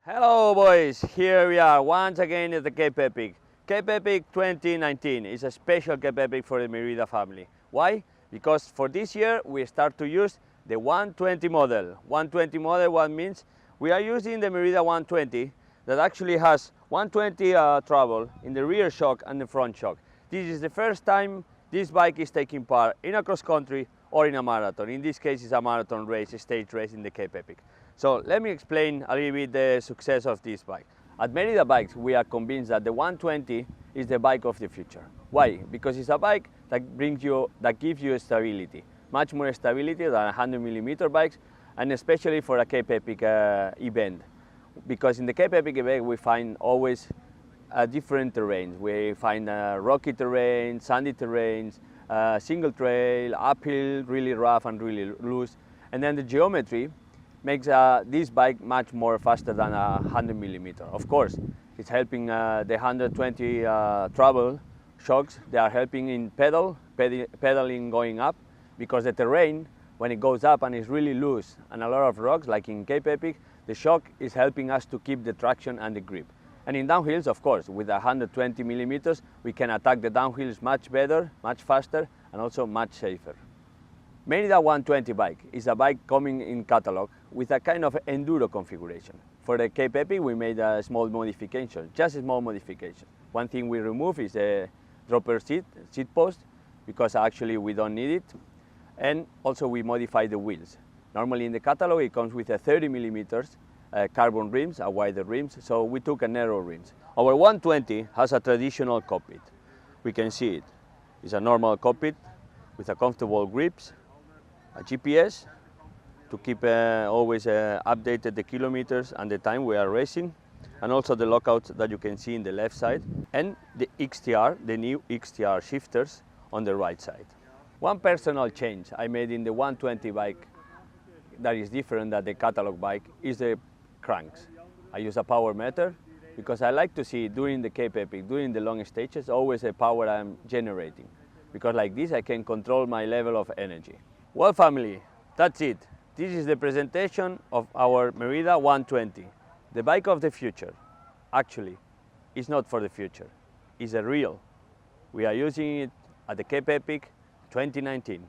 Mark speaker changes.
Speaker 1: Hello boys, here we are once again at the Cape Epic. Cape Epic 2019 is a special Cape Epic for the Hermida family. Why? Because for this year we start to use the 120 model. 120 model, what means? We are using the Hermida 120 that actually has 120 travel in the rear shock and the front shock. This is the first time this bike is taking part in a cross country or in a marathon. In this case it's a marathon race, a stage race in the Cape Epic. So let me explain a little bit the success of this bike. At Merida Bikes, we are convinced that the 120 is the bike of the future. Why? Because it's a bike that gives you stability, much more stability than 100mm bikes, and especially for a Cape Epic event. Because in the Cape Epic event, we find always different terrains. We find rocky terrain, sandy terrains, single trail, uphill, really rough and really loose, and then the geometry makes this bike much more faster than 100mm. Of course, it's helping the 120 travel shocks. They are helping in pedaling going up, because the terrain, when it goes up and it's really loose and a lot of rocks, like in Cape Epic, the shock is helping us to keep the traction and the grip. And in downhills, of course, with 120mm, we can attack the downhills much better, much faster, and also much safer. Merida 120 bike is a bike coming in catalog with a kind of enduro configuration. For the Cape Epic, we made a small modification, just a small modification. One thing we remove is the dropper seat post, because actually we don't need it. And also we modify the wheels. Normally in the catalog it comes with a 30mm carbon rims, a wider rims, so we took a narrow rims. Our 120 has a traditional cockpit. We can see it. It's a normal cockpit with a comfortable grips, a GPS to keep always updated the kilometers and the time we are racing, and also the lockouts that you can see in the left side, and the XTR, the new XTR shifters on the right side. One personal change I made in the 120 bike that is different than the catalog bike is the cranks. I use a power meter because I like to see during the Cape Epic, during the long stages, always the power I'm generating, because like this I can control my level of energy. Well family, that's it. This is the presentation of our Merida 120. The bike of the future. Actually, it's not for the future, it's a real. We are using it at the Cape Epic 2019.